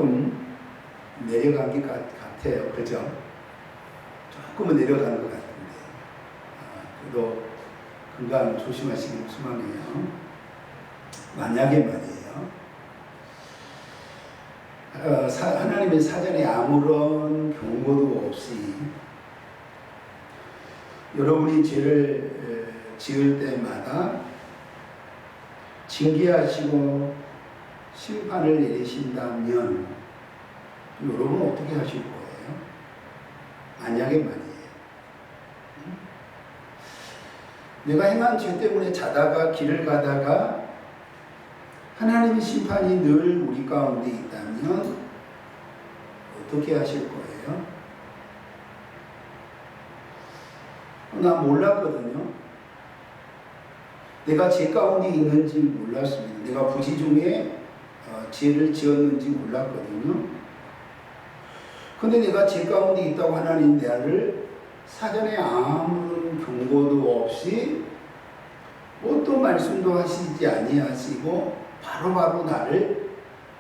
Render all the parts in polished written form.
조금 내려간 게 같아요. 그죠? 조금은 내려가는 것 같은데. 그래도 건강 조심하시길 소망해요. 만약에 말이에요. 하나님의 사전에 아무런 경고도 없이 여러분이 죄를 지을 때마다 징계하시고 심판을 내리신다면 여러분은 어떻게 하실 거예요? 만약에 말이에요. 내가 행한 죄 때문에 자다가 길을 가다가 하나님의 심판이 늘 우리 가운데 있다면 어떻게 하실 거예요? 나 몰랐거든요. 내가 죄 가운데 있는지 몰랐습니다. 내가 부지 중에 죄를 지었는지 몰랐거든요. 근데 내가 죄 가운데 있다고 하나님 나를 사전에 아무런 경고도 없이 어떤 말씀도 하시지 아니하시고 바로바로 나를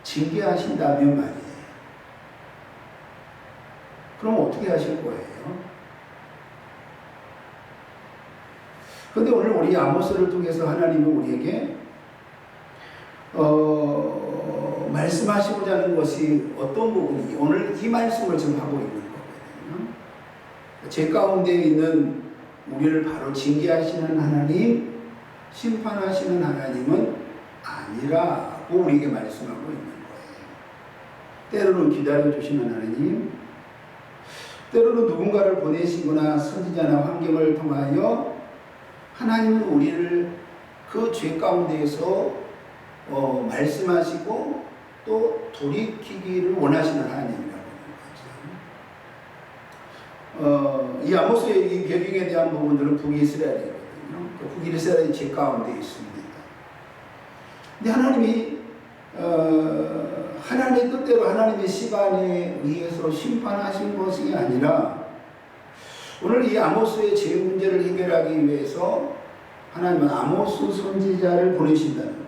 징계하신다면 말이에요. 그럼 어떻게 하실 거예요? 그런데 오늘 우리 아모스를 통해서 하나님은 우리에게 말씀하시고자 하는 것이 어떤 부분이 오늘 이 말씀을 지금 하고 있는 거거든요. 죄 가운데 있는 우리를 바로 징계하시는 하나님, 심판하시는 하나님은 아니라고 우리에게 말씀하고 있는 거예요. 때로는 기다려주시는 하나님, 때로는 누군가를 보내시거나 선지자나 환경을 통하여 하나님은 우리를 그 죄 가운데에서 말씀하시고 또 돌이키기를 원하시는 하나님이라고 하는 거죠. 이 아모스의 이 배경에 대한 부분들은 북이스라엘이거든요. 북이스라엘이 죄 가운데 있습니다. 근데 하나님이 하나님의 뜻대로 하나님의 시간에 의해서 심판하신 것이 아니라 오늘 이 아모스의 죄 문제를 해결하기 위해서 하나님은 아모스 선지자를 보내신다는 거예요.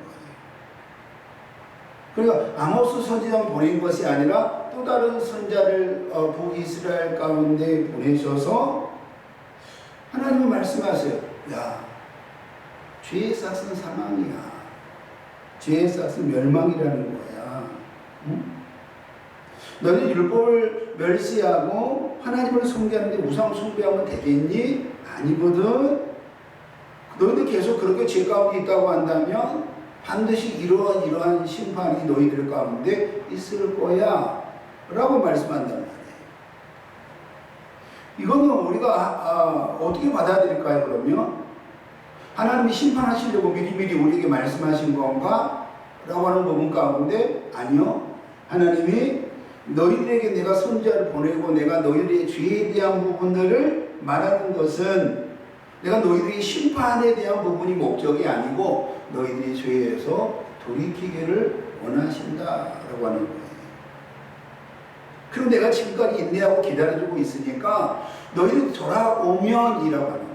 그러니까 아모스 선지자를 보낸 것이 아니라 또 다른 선자를 북이스라엘 가운데 보내셔서 하나님은 말씀하세요. 야, 죄의 싹은 사망이야. 죄의 싹은 멸망이라는 거야. 응? 너는 율법을 멸시하고 하나님을 숭배하는데 우상 숭배하면 되겠니? 아니거든. 너희들 계속 그렇게 죄 가운데 있다고 한다면 반드시 이러한 심판이 너희들 가운데 있을 거야 라고 말씀한단 말이에요. 이거는 우리가 어떻게 받아들일까요? 그러면 하나님이 심판하시려고 미리미리 우리에게 말씀하신 건가? 라고 하는 부분 가운데 아니요. 하나님이 너희들에게 내가 선지자를 보내고 내가 너희들의 죄에 대한 부분들을 말하는 것은 내가 너희들의 심판에 대한 부분이 목적이 아니고 너희들의 죄에서 돌이키기를 원하신다라고 하는 거예요. 그럼 내가 지금까지 인내하고 기다려주고 있으니까 너희들 돌아오면 이라고 하는 거예요.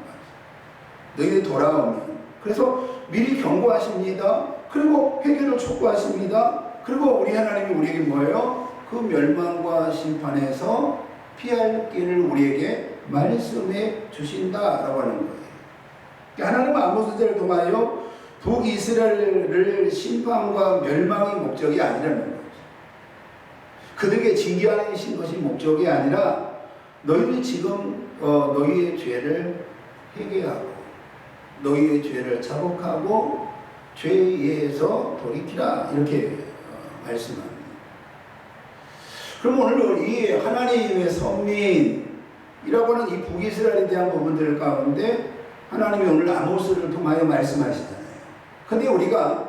너희들 돌아오면. 그래서 미리 경고하십니다. 그리고 회개를 촉구하십니다. 그리고 우리 하나님이 우리에게 뭐예요? 그 멸망과 심판에서 피할 길을 우리에게 말씀해 주신다라고 하는 거예요. 하나님은 아모스를 통하여 북이스라엘을 심판과 멸망이 목적이 아니라는 거예요. 그들에게 징계하신 것이 목적이 아니라 너희들이 지금 너희의 죄를 회개하고 너희의 죄를 자복하고 죄에서 돌이키라 이렇게 말씀합니다. 그럼 오늘 이 하나님의 선민이라고 하는 이 북이스라엘에 대한 부분들 가운데 하나님이 오늘 아모스를 통하여 말씀하시잖아요. 근데 우리가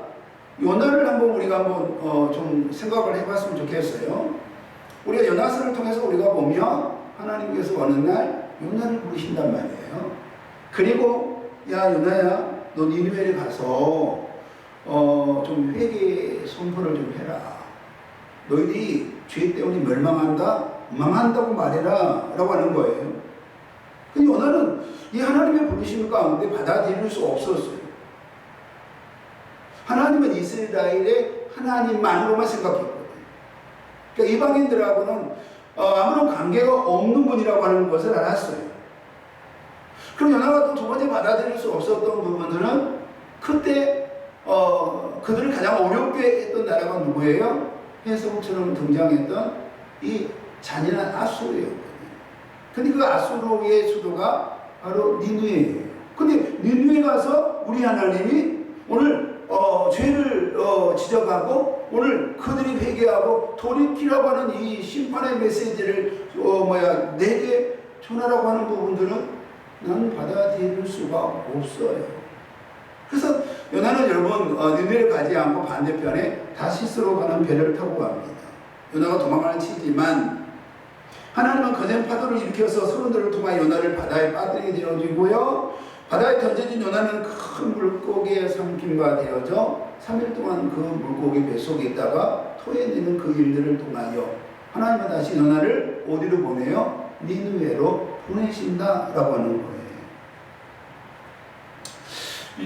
요나를 우리가 한번 좀 생각을 해봤으면 좋겠어요. 우리가 요나서를 통해서 우리가 보면 하나님께서 어느 날 요나를 부르신단 말이에요. 그리고 야 요나야 너 니느웨를 가서 좀 회개 선포를 좀 해라. 너희들이 죄 때문에 망한다고 말해라 라고 하는 거예요. 근데 요나는 이 하나님의 부르심 가운데 받아들일 수 없었어요. 하나님은 이스라엘의 하나님만으로만 생각했거든요. 그러니까 이방인들하고는 아무런 관계가 없는 분이라고 하는 것을 알았어요. 그럼 요나가 또 두 번째 받아들일 수 없었던 부분들은 그때 그들을 가장 어렵게 했던 나라가 누구예요? 해석처럼 등장했던 이 잔인한 아수르였거든요. 근데 그 아수르의 수도가 바로 니느웨예요. 근데 니느웨 가서 우리 하나님이 오늘 죄를 지적하고 오늘 그들이 회개하고 돌이키라고 하는 이 심판의 메시지를 내게 전하라고 하는 부분들은 나는 받아들일 수가 없어요. 그래서 요나는 여러분 니느웨를 가지 않고 반대편에 다시스로 가는 배를 타고 갑니다. 요나가 도망가는 치지만 하나님은 거센 파도를 일으켜서 서론들을 통하여 요나를 바다에 빠뜨리게 되어지고요. 바다에 던져진 요나는 큰 물고기에 삼킴바 되어져 3일 동안 그 물고기 뱃속에 있다가 토해내는 그 일들을 통하여 하나님은 다시 요나를 어디로 보내요? 니느웨로 보내신다라고 하는 거예요.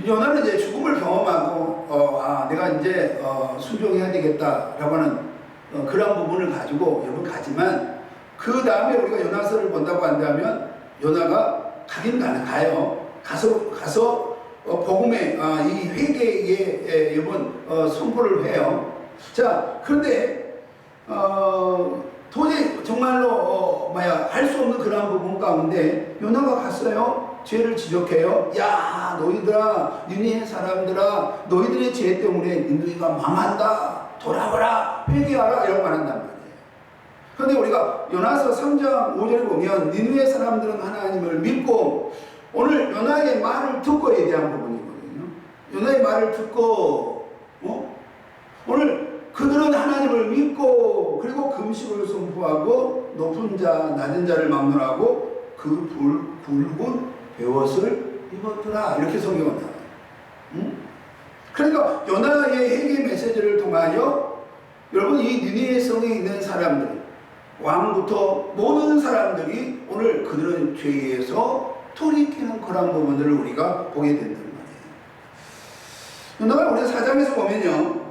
요나는 이제 죽음을 경험하고 내가 이제 순종해야 되겠다라고 하는 그런 부분을 가지고 여러분 가지만 그 다음에 우리가 요나서를 본다고 한다면 요나가 가긴 가요. 가서 복음의 이 회개의 여러분 선포를 해요. 자, 그런데 도저히 정말로 할 수 없는 그러한 부분 가운데 요나가 갔어요. 죄를 지적해요. 야, 너희들아, 니느웨 사람들아, 너희들의 죄 때문에 니느웨가 망한다. 돌아와라, 회개하라, 이라고 말한단 말이에요. 그런데 우리가 요나서 3장 5절에 보면 니느웨 사람들은 하나님을 믿고 오늘 요나의 말을 듣고에 대한 부분이거든요. 요나의 말을 듣고 오늘 그들은 하나님을 믿고 그리고 금식을 선포하고 높은 자 낮은 자를 막론하고 그 굵은 베옷을 입었더라, 이렇게 성경은 나와요. 그러니까 요나의 회개 메시지를 통하여 여러분 이 니느웨 성에 있는 사람들, 왕부터 모든 사람들이 오늘 그들은 죄에서 돌이키는 그런 부분들을 우리가 보게 된단 말이에요. 요나가 우리 4장에서 보면요,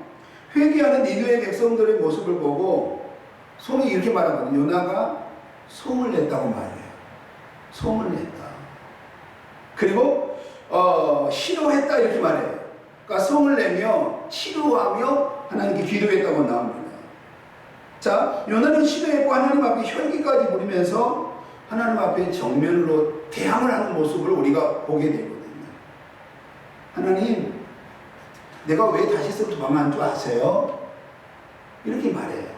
회개하는 니느웨 백성들의 모습을 보고 성이 이렇게 말하거든요. 요나가 성을 냈다고 말해요. 성을 냈다. 그리고 시로했다, 이렇게 말해요. 그러니까 성을 내며 시로하며 하나님께 기도했다고 나옵니다. 자, 요나는 시도했고 하나님 앞에 혈기까지 부리면서 하나님 앞에 정면으로 대항을 하는 모습을 우리가 보게 되거든요. 하나님, 내가 왜 다시스로 도망간 줄 아세요? 이렇게 말해요.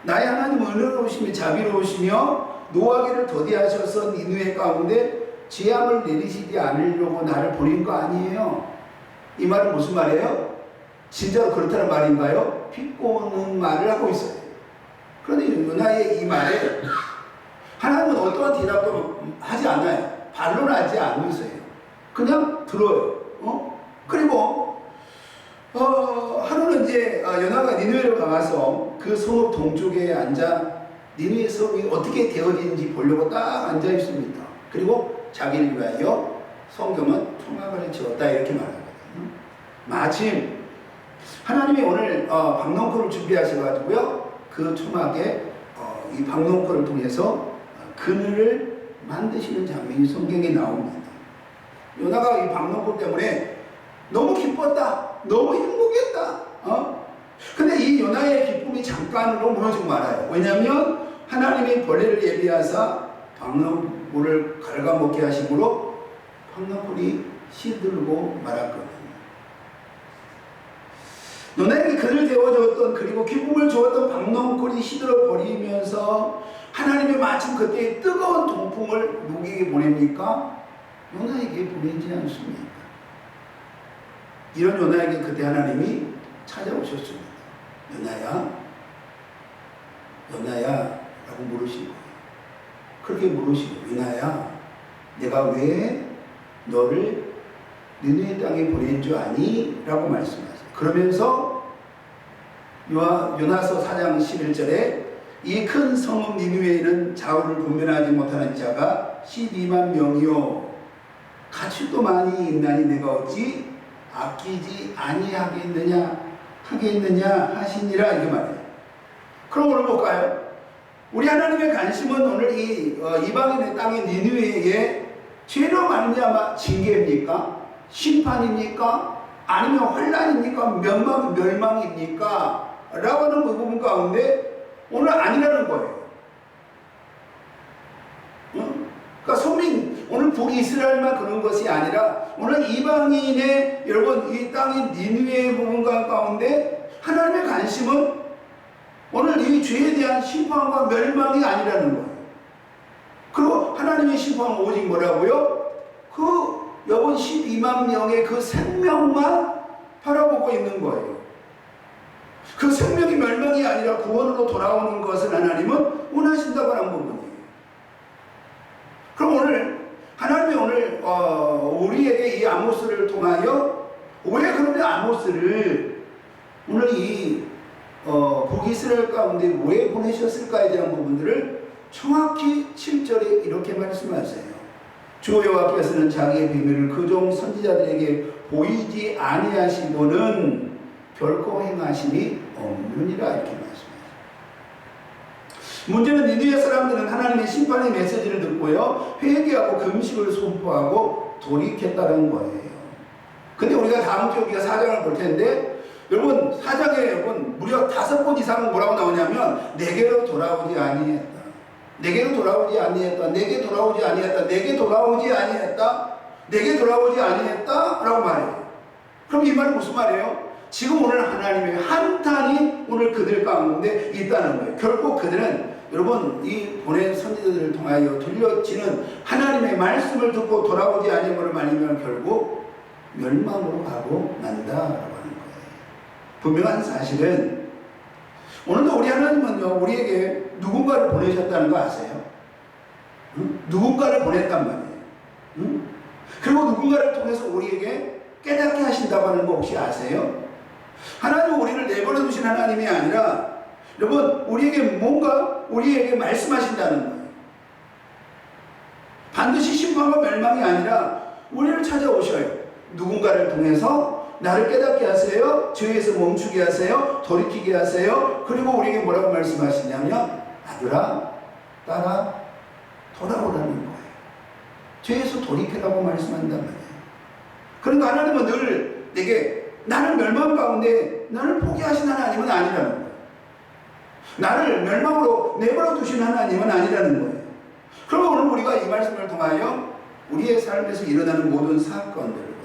나의 하나님 은혜로우시며 자비로우시며 노하기를 더디하셔서 니느웨 가운데 재앙을 내리시지 않으려고 나를 보낸 거 아니에요? 이 말은 무슨 말이에요? 진짜로 그렇다는 말인가요? 비꼬는 말을 하고 있어요. 그런데 요나의 이 말에 하나님은 어떠한 대답도 하지 않아요. 반론하지 않으세요. 그냥 들어요. 그리고 하루는 이제 요나가 니느웨로 나가서 그 성읍 동쪽에 앉아 니느웨 성이 어떻게 되어지는지 보려고 딱 앉아 있습니다. 그리고 자기를 위하여 성경은 초막을 지었다, 이렇게 말하거든요. 마침 하나님이 오늘 박농코를 준비하셔가지고요, 그 초막에 이 박농코를 통해서 그늘을 만드시는 장면이 성경에 나옵니다. 요나가 이 박농코 때문에 너무 기뻤다, 너무 행복했다. 근데 이 요나의 기쁨이 잠깐으로 무너지고 말아요. 왜냐하면 하나님이 벌레를 예비하사 박농코를 갉아먹게 하심으로 박농코이 시들고 말았거든요. 요나에게 그를 데워주었던, 그리고 기쁨을 주었던 박농콜이 시들어 버리면서 하나님이 마침 그때 뜨거운 동풍을 누구에게 보냅니까? 요나에게 보내지 않습니까? 이런 요나에게 그때 하나님이 찾아오셨습니다. 요나야, 요나야 라고 물으신 거예요. 그렇게 물으시고, 요나야, 내가 왜 너를 니느웨 땅에 보낸 줄 아니? 라고 말씀하세요. 그러면서 요나서 4장 11절에 이 큰 성읍 니느웨에는 좌우를 분별하지 못하는 자가 12만 명이요 가축도 많이 있나니 내가 어찌 아끼지 아니하겠느냐 하시니라, 이렇게 말해요. 그럼 오늘 볼까요? 우리 하나님의 관심은 오늘 이 이방인의 땅인 니느웨의 죄로 말미암아 징계입니까? 심판입니까? 아니면 환란입니까? 멸망입니까? 라고 하는 그 부분 가운데 오늘 아니라는 거예요. 그러니까 소민, 오늘 북이스라엘만 그런 것이 아니라 오늘 이방인의 여러분 이 땅인 니느웨의 부분 가운데 하나님의 관심은 오늘 이 죄에 대한 심판과 멸망이 아니라는 거예요. 그리고 하나님의 심판은 오직 뭐라고요? 그 여러분 12만 명의 그 생명만 바라보고 있는 거예요. 그 생명이 멸망이 아니라 구원으로 돌아오는 것을 하나님은 원하신다고 하는 부분이에요. 그럼 오늘 하나님이 오늘 우리에게 이 아모스를 통하여 왜 그런데 아모스를 오늘 이 북이스라엘 가운데 왜 보내셨을까에 대한 부분들을 정확히 7절에 이렇게 말씀하세요. 주 여호와께서는 자기의 비밀을 그 종 선지자들에게 보이지 아니하시고는 결코 행하심이 없느니라 이렇게 말씀하세요. 문제는 니느웨 사람들은 하나님의 심판의 메시지를 듣고요 회개하고 금식을 선포하고 돌이켰다는 거예요. 근데 우리가 다음 주에 우리가 4장을 볼 텐데 여러분 4장에 여러분 무려 5번 이상은 뭐라고 나오냐면 내게로 돌아오지 아니했다. 내게로 돌아오지 아니했다. 내게 돌아오지 아니했다. 내게 돌아오지 아니했다. 내게 돌아오지 아니했다. 라고 말해요. 그럼 이 말은 무슨 말이에요? 지금 오늘 하나님의 한탄이 오늘 그들 가운데 있다는 거예요. 결국 그들은 여러분 이 보낸 선지자들을 통하여 들려지는 하나님의 말씀을 듣고 돌아오지 아니함으로 말이면 결국 멸망으로 가고 난다라고 하는 거예요. 분명한 사실은 오늘도 우리 하나님은요 우리에게 누군가를 보내셨다는 거 아세요? 응? 누군가를 보냈단 말이에요. 응? 그리고 누군가를 통해서 우리에게 깨닫게 하신다고 하는 거 혹시 아세요? 하나님은 우리를 내버려 두신 하나님이 아니라 여러분 우리에게 뭔가 우리에게 말씀하신다는 거예요. 반드시 심판과 멸망이 아니라 우리를 찾아오셔요. 누군가를 통해서 나를 깨닫게 하세요. 죄에서 멈추게 하세요. 돌이키게 하세요. 그리고 우리에게 뭐라고 말씀하시냐면 아들아 딸아 돌아오라는 거예요. 죄에서 돌이키라고 말씀한단 말이에요. 그러니까 하나님은 늘 내게 나는 멸망 가운데 나를 포기하신 하나님은 아니라는 거예요. 나를 멸망으로 내버려 두신 하나님은 아니라는 거예요. 그럼 오늘 우리가 이 말씀을 통하여 우리의 삶에서 일어나는 모든 사건들과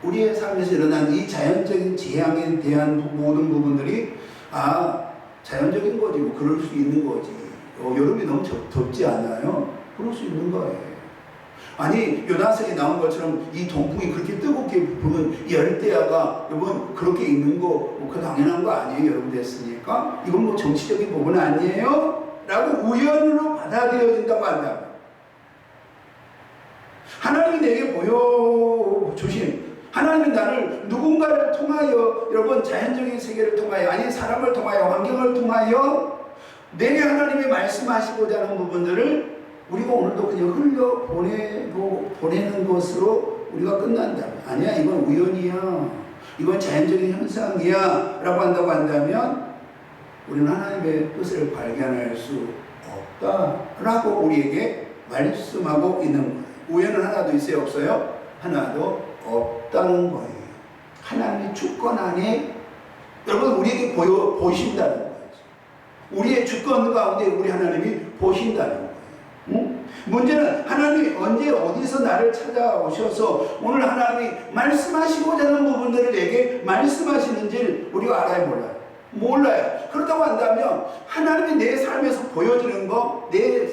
우리의 삶에서 일어난 이 자연적인 재앙에 대한 모든 부분들이 자연적인 거지 뭐 그럴 수 있는 거지. 여름이 너무 덥지 않아요? 그럴 수 있는 거예요. 아니 요나서에 나온 것처럼 이 동풍이 그렇게 뜨겁게 부는 열대야가 여러분 그렇게 있는 거 그 당연한 거 아니에요? 여러분 됐으니까 이건 뭐 정치적인 부분 아니에요? 라고 우연으로 받아들여진다고 한다면 하나님이 내게 보여주신 하나님은 나를 누군가를 통하여 여러분 자연적인 세계를 통하여 아니 사람을 통하여 환경을 통하여 내게 하나님이 말씀하시고자 하는 부분들을 우리가 오늘도 그냥 흘려 보내는 것으로 우리가 끝난다. 아니야 이건 우연이야. 이건 자연적인 현상이야 라고 한다고 한다면 우리는 하나님의 뜻을 발견할 수 없다라고 우리에게 말씀하고 있는 거예요. 우연은 하나도 있어요? 없어요? 하나도 없다는 거예요. 하나님의 주권 안에 여러분 우리에게 보신다는 거예요. 우리의 주권 가운데 우리 하나님이 보신다는 거예요. 응? 문제는 하나님이 언제 어디서 나를 찾아오셔서 오늘 하나님이 말씀하시고자 하는 부분들을 내게 말씀하시는지 우리가 알아요? 몰라요? 몰라요. 그렇다고 한다면 하나님이 내 삶에서 보여주는 거, 내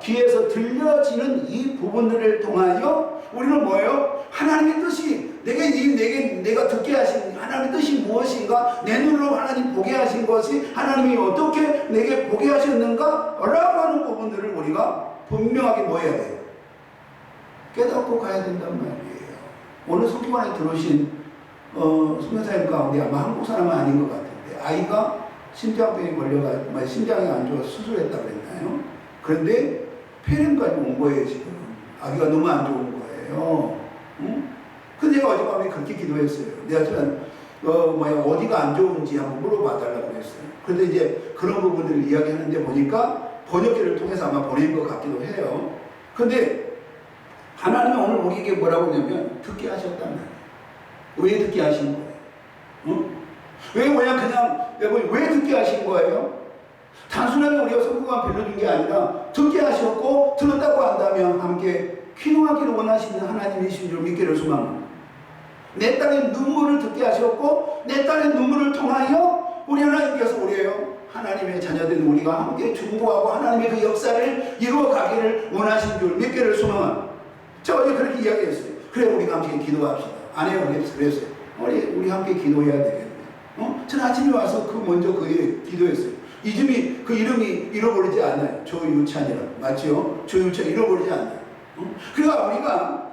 귀에서 들려지는 이 부분들을 통하여 우리는 뭐예요? 하나님의 뜻이 내가 듣게 하신 하나님의 뜻이 무엇인가? 내 눈으로 하나님 보게 하신 것이 하나님이 어떻게 내게 보게 하셨는가? 라고 하는 부분들을 우리가 분명하게 뭐 해야 돼요? 깨닫고 가야 된단 말이에요. 오늘 성경관에 들어오신 선교사님 가운데 아마 한국 사람은 아닌 것 같은데 아이가 심장병에 걸려가지고 심장이 안 좋아서 수술했다고 그랬나요? 그런데 폐렴까지 온 거예요. 지금 아기가 너무 안 좋은 거예요. 응? 근데 제가 어젯밤에 그렇게 기도했어요. 내가 어디가 안 좋은지 한번 물어봐 달라고 그랬어요. 그런데 이제 그런 부분들을 이야기하는데 보니까 번역기를 통해서 아마 보낸 것 같기도 해요. 근데 하나님은 오늘 우리에게 뭐라고 하냐면 듣게 하셨단 말이에요. 왜 듣게 하신 거예요? 응? 왜 그냥 왜 듣게 하신 거예요? 단순하게 우리가 성공만 빌려준 게 아니라 듣게 하셨고 들었다고 한다면 함께 기도하기를 원하시는 하나님이신 줄 믿기를 소망합니다. 내 딸의 눈물을 듣게 하셨고 내 딸의 눈물을 통하여 우리 하나님께서 우리예요. 하나님의 자녀된 우리가 함께 중보하고 하나님의 그 역사를 이루어가기를 원하신 줄 믿기를 소망합니다. 제가 어제 그렇게 이야기했어요. 그래 우리가 함께 기도합시다. 안 해요. 그랬어요. 우리 함께 기도해야 되겠네. 저는 아침에 와서 먼저 기도했어요. 그 이름이 잃어버리지 않아요. 조유찬이라. 맞죠? 조유찬 잃어버리지 않아요. 그러니까 우리가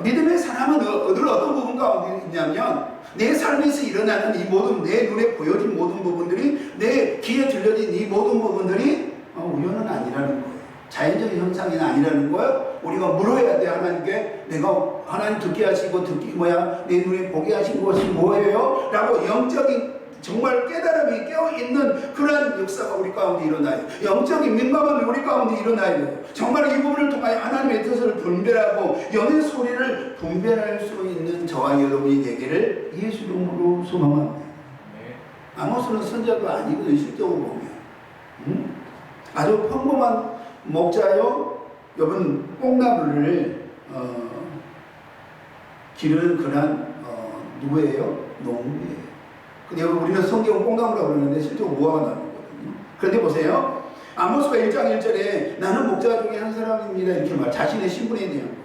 믿음의 사람은 늘 어떤 부분 가운데 있냐면 내 삶에서 일어나는 이 모든 내 눈에 보여진 모든 부분들이 내 귀에 들려진 이 모든 부분들이 우연은 아니라는 거예요. 자연적인 현상이 아니라는 거예요. 우리가 물어야 돼. 하나님께 내가 하나님 듣게 하시고 내 눈에 보게 하신 것이 뭐예요? 라고 영적인 정말 깨달음이 깨어있는 그런 역사가 우리 가운데 일어나요. 영적인 민감함이 우리 가운데 일어나요. 정말 이 부분을 통하여 하나님의 뜻을 분별하고 영의 소리를 분별할 수 있는 저와 여러분이 되기를 예수 이름으로 소망합니다. 아모스는 선자도 아니거든요. 실적으로 보면 아주 평범한 목자요. 여러분 뽕나무를 기르는 그런 누구예요? 농부예요. 근데 우리는 성경은 뽕나무라고 그러는데 실제로 무화과 나무거든요. 그런데 보세요. 아모스가 1장 1절에 나는 목자 중에 한 사람입니다. 이렇게 자신의 신분에 대한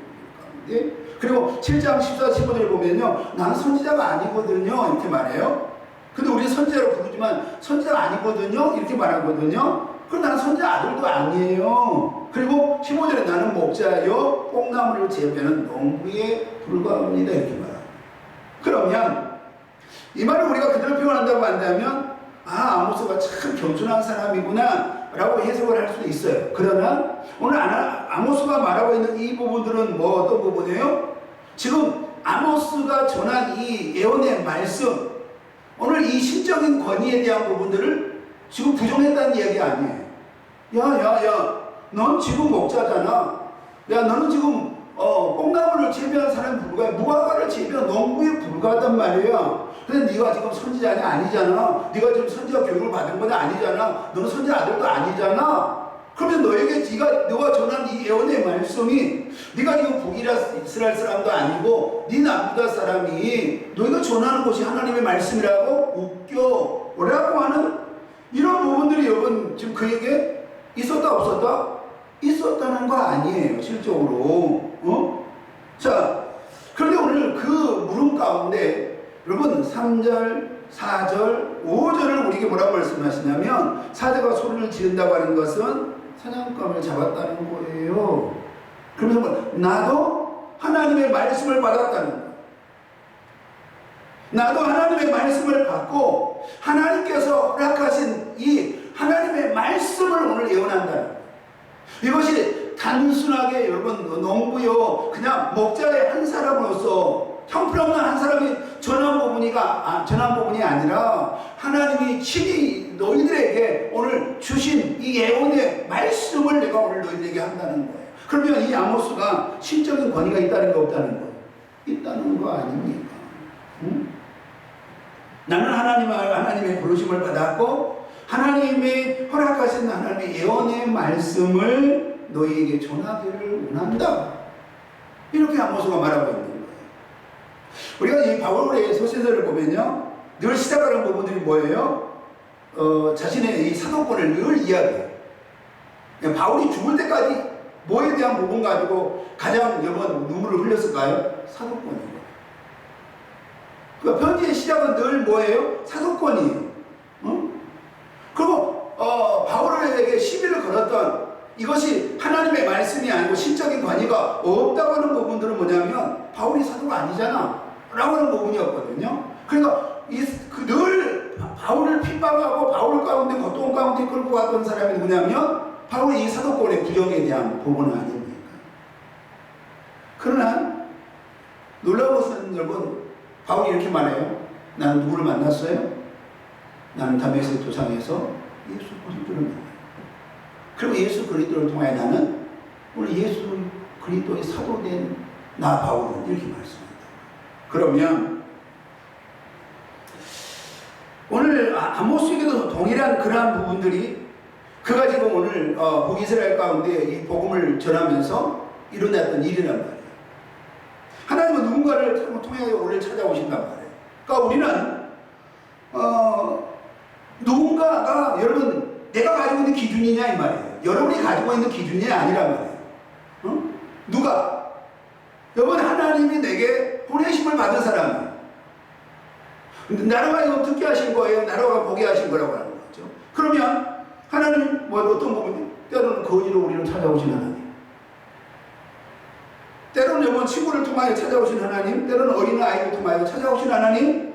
가운데 그리고 7장 14, 15절을 보면요. 나는 선지자가 아니거든요. 이렇게 말해요. 근데 우리 선지자로 부르지만 선지자가 아니거든요. 이렇게 말하거든요. 그럼 나는 선지자 아들도 아니에요. 그리고 15절에 나는 목자요. 뽕나무를 재배하는 농부에 불과합니다. 이렇게 말합니다. 그러면 이 말을 우리가 그대로 표현한다고 한다면 아모스가 참 겸손한 사람이구나 라고 해석을 할 수도 있어요. 그러나 오늘 아모스가 말하고 있는 이 부분들은 어떤 부분이에요? 지금 아모스가 전한 이 예언의 말씀, 오늘 이 신적인 권위에 대한 부분들을 지금 부정했다는 이야기 아니에요. 넌 지금 목자잖아. 너는 지금 뽕나무를 재배한 사람이 불과해. 무화과를 재배한 농부에 불과하단 말이야. 근데 네가 지금 선지자니 아니잖아. 네가 지금 선지자 교육을 받은 건 아니잖아. 너는 선지자 아들도 아니잖아. 그러면 너가 전한 이 예언의 말씀이 네가 지금 북이스라엘 사람도 아니고 네 남유다 사람이 너희가 전하는 것이 하나님의 말씀이라고 웃겨라고 하는 이런 부분들이 여러분 지금 그에게 있었다 없었다? 있었다는 거 아니에요. 실적으로. 자, 그런데 오늘 그 물음 가운데 여러분 3절, 4절, 5절을 우리에게 뭐라고 말씀하시냐면 사자가 소리를 지른다고 하는 것은 사냥감을 잡았다는 거예요. 그러면서 나도 하나님의 말씀을 받았다는 거예요. 나도 하나님의 말씀을 받고 하나님께서 허락하신 이 하나님의 말씀을 오늘 예언한다는 거예요. 이것이 단순하게 여러분 농부요 그냥 목자의 한 사람으로서 형편없는 한 사람이 전한 부분이 아니라 하나님이 친히 너희들에게 오늘 주신 이 예언의 말씀을 내가 오늘 너희들에게 한다는 거예요. 그러면 이 아모스가 신적인 권위가 있다는 거 없다는 거? 있다는 거 아닙니까? 응? 나는 하나님의 부르심을 받았고 하나님의 허락하신 하나님의 예언의 말씀을 너희에게 전하기를 원한다. 이렇게 아모스가 말하고 있는 거예요. 우리가 이 바울의 서신서를 보면요, 늘 시작하는 부분들이 뭐예요? 자신의 이 사도권을 늘 이야기해요. 바울이 죽을 때까지 뭐에 대한 부분 가지고 가장 여러분 눈물을 흘렸을까요? 사도권이에요. 그 편지의 시작은 늘 뭐예요? 사도권이에요. 그리고 바울에게 시비를 걸었던 이것이 하나님의 말씀이 아니고 신적인 관계가 없다고 하는 부분들은 뭐냐면 바울이 사도가 아니잖아 라고 하는 부분이었거든요. 그러니까 늘 바울을 핍박하고 바울 가운데 고통 가운데 끌고 갔던 사람이 누구냐면 바울이 이 사도권의 부정에 대한 부분은 아닙니까? 그러나 놀라운 것은 여러분 바울이 이렇게 말해요. 나는 누구를 만났어요? 나는 다메섹 도상에서 예수 그리스도를 만나요. 그리고 예수 그리스도를 통하여 나는 오늘 예수 그리스도의 사도된 나 바울은 이렇게 말씀합니다. 그러면 오늘 아모스에게도 동일한 그러한 부분들이 그가 지금 오늘 북이스라엘 가운데 이 복음을 전하면서 일어났던 일이란 말이에요. 하나님은 누군가를 통하여 우리를 찾아오신단 말이에요. 그러니까 우리는 누군가가 여러분 내가 가지고 있는 기준이냐 이 말이에요. 여러분이 가지고 있는 기준이 아니란 말이에요. 누가? 여러분 하나님이 내게 보내심을 받은 사람이에요. 나라가 이거 듣게 하신 거예요. 나라가 보게 하신 거라고 하는 거죠. 그러면 하나님 어떤 부분이 때로는 거지로 우리를 찾아오신 하나님, 때로는 여러분 친구를 통하여 찾아오신 하나님, 때로는 어린아이를 통하여 찾아오신 하나님,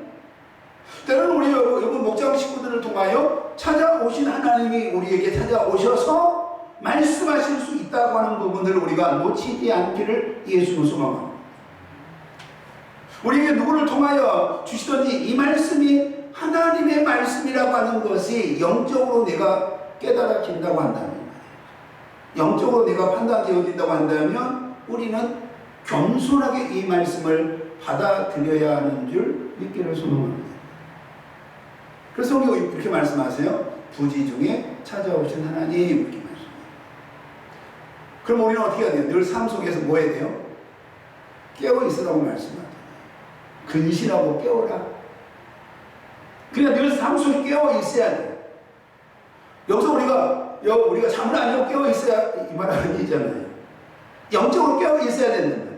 때로는 우리 여러분 목장 식구들을 통하여 찾아오신 하나님이 우리에게 찾아오셔서 말씀하실 수 있다고 하는 부분들을 우리가 놓치지 않기를 예수는 소망합니다. 우리에게 누구를 통하여 주시든지 이 말씀이 하나님의 말씀이라고 하는 것이 영적으로 내가 깨달아진다고 한다면, 영적으로 내가 판단되어진다고 한다면 우리는 겸손하게 이 말씀을 받아들여야 하는 줄 믿기를 소망합니다. 그래서 우리 이렇게 말씀하세요. 부지 중에 찾아오신 하나님 이렇게 말씀합니다. 그럼 우리는 어떻게 해야 돼요? 늘 삶 속에서 뭐 해야 돼요? 깨어 있으라고 말씀합니다. 근신하고 깨어라. 그냥 늘 삶 속에 깨어 있어야 돼요. 여기서 우리가 잠을 안 자고 깨어 있어야 이 말하는 얘기잖아요. 영적으로 깨어 있어야 된다는 거예요.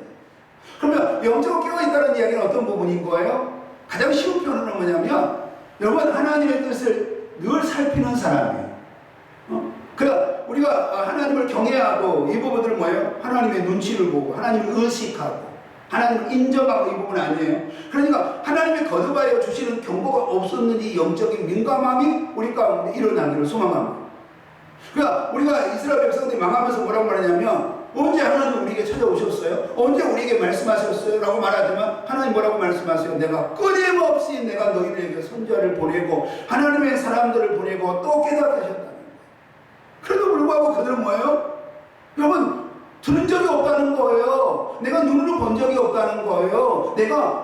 그러면 영적으로 깨어 있다는 이야기는 어떤 부분인 거예요? 가장 쉬운 표현은 뭐냐면 여러분 하나님의 뜻을 늘 살피는 사람이에요. 그러니까 우리가 하나님을 경외하고 이 부분들은 뭐예요? 하나님의 눈치를 보고 하나님을 의식하고 하나님을 인정하고 이 부분 아니에요. 그러니까 하나님이 거듭하여 주시는 경고가 없었는지 영적인 민감함이 우리 가운데 일어나기를 소망합니다. 그러니까 우리가 이스라엘 백성들이 망하면서 뭐라고 말하냐면 언제 하나님 우리에게 찾아오셨어요? 언제 우리에게 말씀하셨어요? 라고 말하지만 하나님 뭐라고 말씀하세요? 내가 끊임없이 내가 너희들에게 선지자를 보내고 하나님의 사람들을 보내고 또 깨닫게 하셨다는 거예요. 그래도 불구하고 그들은 뭐예요? 여러분 들은 적이 없다는 거예요. 내가 눈으로 본 적이 없다는 거예요.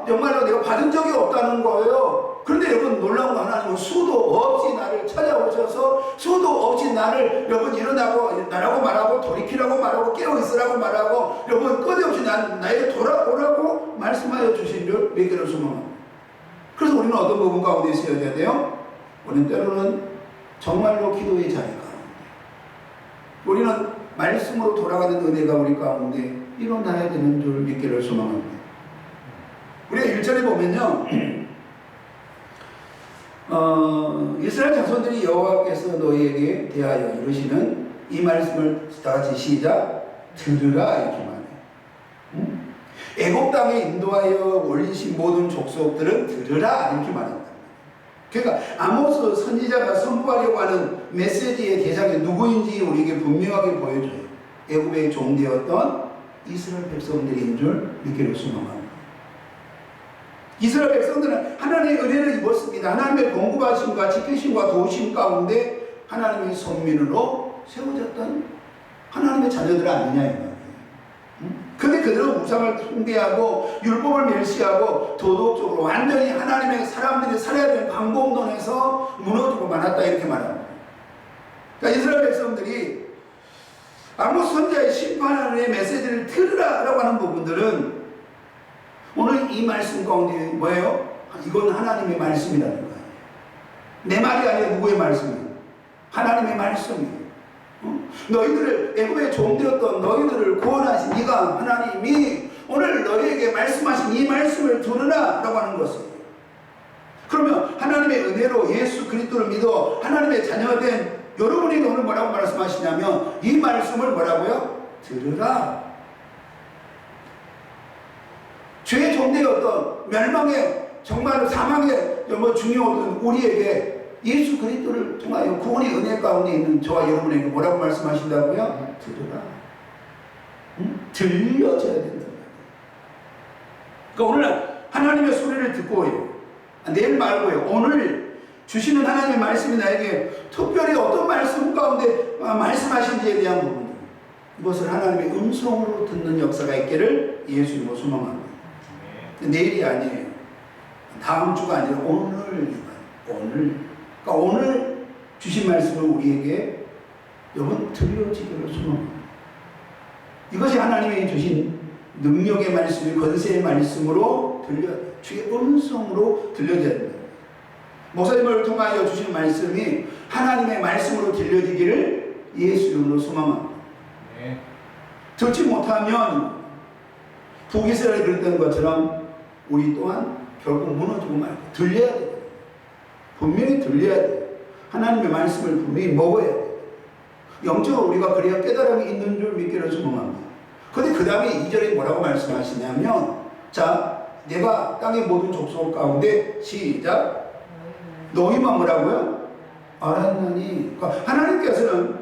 정말로 내가 받은 적이 없다는 거예요. 그런데 여러분 놀라운 거 하나님은 수도 없이 나를 찾아오셔서 수도 없이 나를 여러분 일어나고 나라고 말하고 돌이키라고 말하고 깨어있으라고 말하고 여러분 끊임없이 나에게 돌아오라고 말씀하여 주신 줄 믿기를 소망합니다. 그래서 우리는 어떤 부분 가운데 있어야 돼요? 우리는 때로는 정말로 기도의 자리가 우리는 말씀으로 돌아가는 은혜가 우리 가운데 일어나야 되는 줄 믿기를 소망합니다. 우리가 1절에 보면요. 이스라엘 자손들이 여호와께서 너희에게 대하여 이르시는 이 말씀을 다 같이 시작 들으라 이렇게 말해요. 애굽 땅에 인도하여 올리신 모든 족속들은 들으라 이렇게 말한다. 그러니까 아모스 선지자가 선포하려고 하는 메시지의 대상이 누구인지 우리에게 분명하게 보여줘요. 애굽의 종되었던 이스라엘 백성들인 줄 믿기를 소망합니다. 이스라엘 백성들은 하나님의 은혜를 입었습니다. 하나님의 공급하심과 지키심과 도우심 가운데 하나님의 선민으로 세워졌던 하나님의 자녀들 아니냐 이 말이에요. 근데 그들은 우상을 숭배하고 율법을 멸시하고 도덕적으로 완전히 하나님의 사람들이 살아야 되는 방법론에서 무너지고 말았다 이렇게 말합니다. 그러니까 이스라엘 백성들이 아모스 선지자의 심판의 메시지를 들으라 라고 하는 부분들은 오늘 이 말씀 가운데 뭐예요? 이건 하나님의 말씀이라는 거예요. 내 말이 아니라 누구의 말씀이에요? 하나님의 말씀이에요. 너희들을 애굽에 종되었던 너희들을 구원하신 네가 하나님이 오늘 너희에게 말씀하신 이 말씀을 들으라 라고 하는 것이에요. 그러면 하나님의 은혜로 예수 그리스도를 믿어 하나님의 자녀된 여러분이 오늘 뭐라고 말씀하시냐면 이 말씀을 뭐라고요? 들으라. 죄의 종되었던 멸망의 정말로 사망의 중요했던 우리에게 예수 그리스도를 통하여 구원의 은혜 가운데 있는 저와 여러분에게 뭐라고 말씀하신다고요? 들으라. 들려져야 된다. 그러니까 오늘날 하나님의 소리를 듣고요. 내일 말고요. 오늘 주시는 하나님의 말씀이 나에게 특별히 어떤 말씀 가운데 말씀하신지에 대한 부분, 이것을 하나님의 음성으로 듣는 역사가 있기를 예수님으로 소망합니다. 내일이 아니에요. 다음 주가 아니라 오늘. 그러니까 오늘 주신 말씀을 우리에게 여러분 들려지기를 소망합니다. 이것이 하나님이 주신 능력의 말씀이 권세의 말씀으로 주의 음성으로 들려져야 됩니다. 목사님을 통하여 주신 말씀이 하나님의 말씀으로 들려지기를 예수 이름으로 소망합니다. 네. 듣지 못하면 북이스라엘이 그랬던 것처럼 우리 또한 결국 무너지고 말고 들려야 돼요. 분명히 들려야 돼요. 하나님의 말씀을 분명히 먹어야 돼요. 영적으로 우리가 그래야 깨달음이 있는 줄 믿기를 소망합니다. 그런데 그 다음에 2절에 뭐라고 말씀하시냐면, 자, 내가 땅의 모든 족속 가운데 시작 너희만 뭐라고요? 알았나니. 그러니까 하나님께서는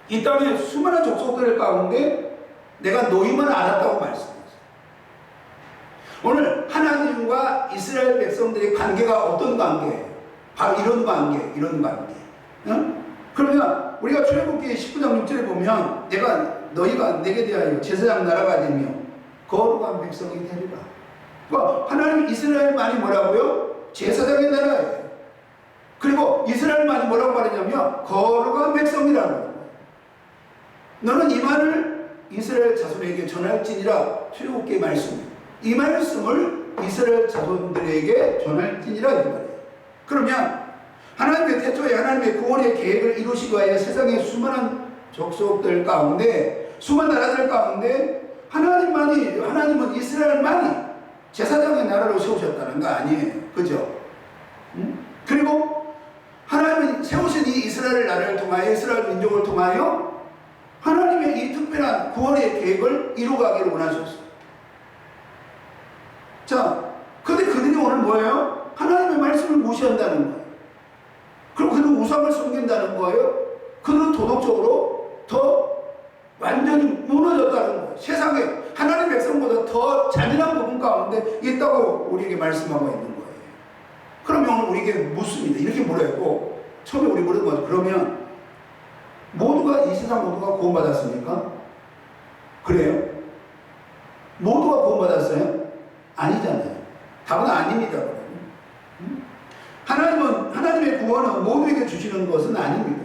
이 땅의 수많은 족속들 가운데 내가 너희만 알았다고 말씀했어요. 오늘 하나님과 이스라엘 백성들의 관계가 어떤 관계예요? 바로 이런 관계. 응? 그러면 우리가 출애굽기 19장 6절에 보면 너희가 내게 대하여 제사장 나라가 되며 거룩한 백성이 되리라. 그러니까 하나님 이스라엘만이 뭐라고요? 제사장의 나라예요. 그리고 이스라엘만이 뭐라고 말했냐면 거룩한 백성이라는 거예요. 너는 이 말을 이스라엘 자손에게 전할지니라. 출애굽기의 말씀이에요. 이 말씀을 이스라엘 자손들에게 전할지니라 이 말이에요. 그러면 하나님의 태초에 하나님의 구원의 계획을 이루시기 위하여 세상의 수많은 족속들 가운데, 수많은 나라들 가운데 하나님은 이스라엘만이 제사장의 나라로 세우셨다는 거 아니에요. 그죠? 그리고 하나님은 세우신 이 이스라엘 나라를 통하여, 이스라엘 민족을 통하여 하나님의 이 특별한 구원의 계획을 이루가기를 원하셨어요. 자, 근데 그들이 오늘 뭐예요? 하나님의 말씀을 무시한다는 거예요. 그리고 그들은 우상을 섬긴다는 거예요. 그들은 도덕적으로 더 완전히 무너졌다는 거예요. 세상에 하나님의 백성보다 더 잔인한 부분 가운데 있다고 우리에게 말씀하고 있는 거예요. 그러면 오늘 우리에게 묻습니다. 이렇게 물어요. 처음에 우리 물은 거죠. 그러면 이 세상 모두가 구원받았습니까? 그래요? 모두가 구원받았어요? 아니잖아요. 답은 아닙니다. 하나님의 구원은 모두에게 주시는 것은 아닙니다.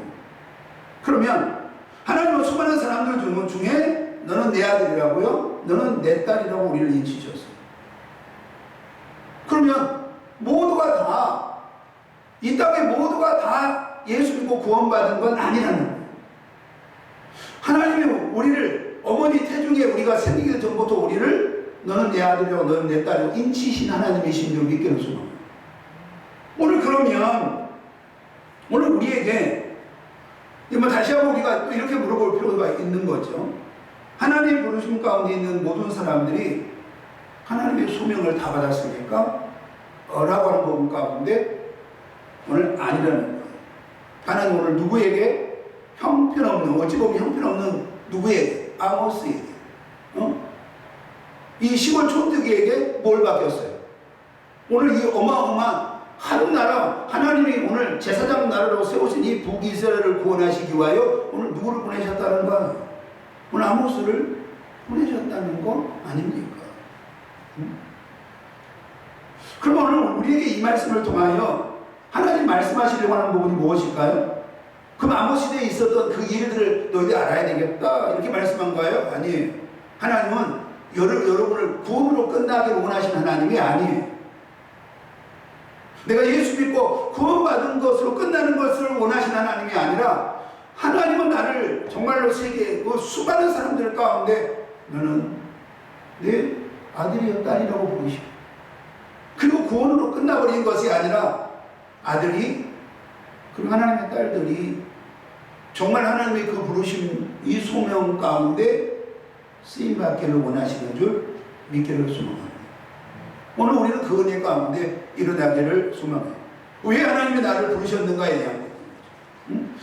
그러면 하나님은 수많은 사람들 중에 너는 내 아들이라고요? 너는 내 딸이라고 우리를 인치셨어요. 그러면 모두가 다, 이 땅에 모두가 다 예수 믿고 구원받은 건 아니라는 거예요. 하나님이 우리를 어머니 태중에 우리가 생기기 전부터 우리를 너는 내 아들이고 너는 내 딸이고 인치신 하나님이신 줄 믿기는 소망. 오늘 우리에게 다시 한번 우리가 또 이렇게 물어볼 필요가 있는 거죠. 하나님의 부르심 가운데 있는 모든 사람들이 하나님의 소명을 다 받았으니까 라고 하는 부분 가운데 오늘 아니라는 거예요. 하나님 오늘 누구에게 형편없는, 어찌 보면 형편없는 누구에게? 아모스에게, 이 시골 촌뜨기에게 뭘 맡겼어요? 오늘 이 어마어마한 한 나라, 하나님이 오늘 제사장 나라로 세우신 이 북이스라엘을 구원하시기 위하여 오늘 누구를 보내셨다는 거예요? 오늘 아모스를 보내셨다는 거 아닙니까? 그럼 오늘 우리에게 이 말씀을 통하여 하나님 말씀하시려고 하는 부분이 무엇일까요? 그럼 아모스 시대에 있었던 그 일들을 너희들이 알아야 되겠다 이렇게 말씀한 거예요? 아니에요. 하나님은 여러분을 구원으로 끝나기를 원하시는 하나님이 아니에요. 내가 예수 믿고 구원받은 것으로 끝나는 것을 원하시는 하나님이 아니라 하나님은 나를 정말로 세계 그 수많은 사람들 가운데 너는 내 아들이여 딸이라고 부르시고, 그리고 구원으로 끝나버린 것이 아니라 아들이, 그리고 하나님의 딸들이 정말 하나님의 그 부르심 이 소명 가운데 쓰임받기를 원하시는 줄 믿기를 소망합니다. 오늘 우리는 그 은혜 가운데 일어나기를 소망해요. 왜 하나님이 나를 부르셨는가에 대한 거죠.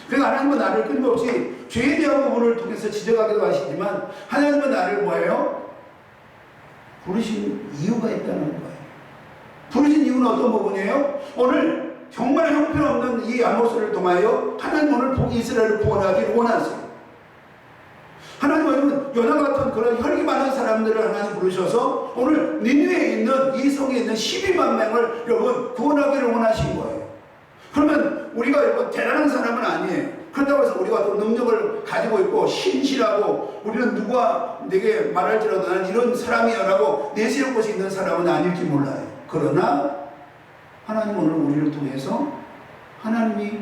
그러니까 하나님은 나를 끊임없이 죄에 대한 부분을 통해서 지적하기도 하시지만 하나님은 나를 뭐예요? 부르신 이유가 있다는 거예요. 부르신 이유는 어떤 부분이에요? 오늘 정말 형편없는 이 아모스를 통하여 하나님 오늘 북이스라엘을 구원하기를 원하세요. 하나님은 요나 같은 그런 혈기 많은 사람들을 하나님 부르셔서 오늘 니느웨에 있는 이 성에 있는 12만 명을 여러분 구원하기를 원하신 거예요. 그러면 우리가 여러분 대단한 사람은 아니에요. 그렇다고 해서 우리가 또 능력을 가지고 있고 신실하고 우리는 누가 내게 말할지라도 나는 이런 사람이야라고 내세울 것이 있는 사람은 아닐지 몰라요. 그러나 하나님 오늘 우리를 통해서 하나님이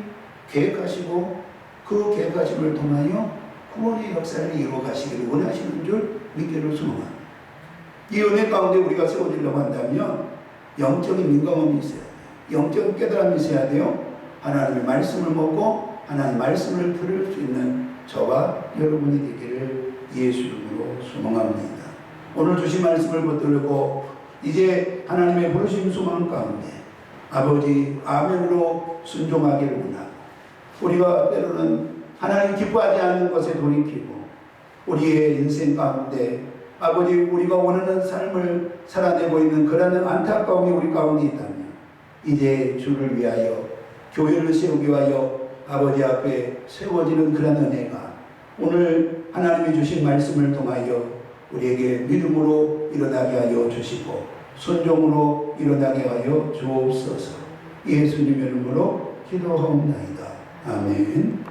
계획하시고 그 계획하심을 통하여 구원의 역사를 이루어 가시기를 원하시는 줄 믿기를 소망합니다. 이 은혜 가운데 우리가 세워지려고 한다면 영적인 민감함이 있어야 돼요. 영적인 깨달음이 있어야 돼요. 하나님의 말씀을 먹고 하나님의 말씀을 들을 수 있는 저와 여러분이 되기를 예수 이름으로 소망합니다. 오늘 주신 말씀을 붙들고 이제 하나님의 부르심 소망 가운데 아버지 아멘으로 순종하기를 원하고 우리가 때로는 하나님 기뻐하지 않는 것에 돌이키고 우리의 인생 가운데 아버지 우리가 원하는 삶을 살아내고 있는 그런 안타까움이 우리 가운데 있다면 이제 주를 위하여 교회를 세우기 위하여 아버지 앞에 세워지는 그런 은혜가 오늘 하나님이 주신 말씀을 통하여 우리에게 믿음으로 일어나게 하여 주시고 순종으로 일어나게 하여 주옵소서. 예수님의 이름으로 기도하옵나이다. 아멘.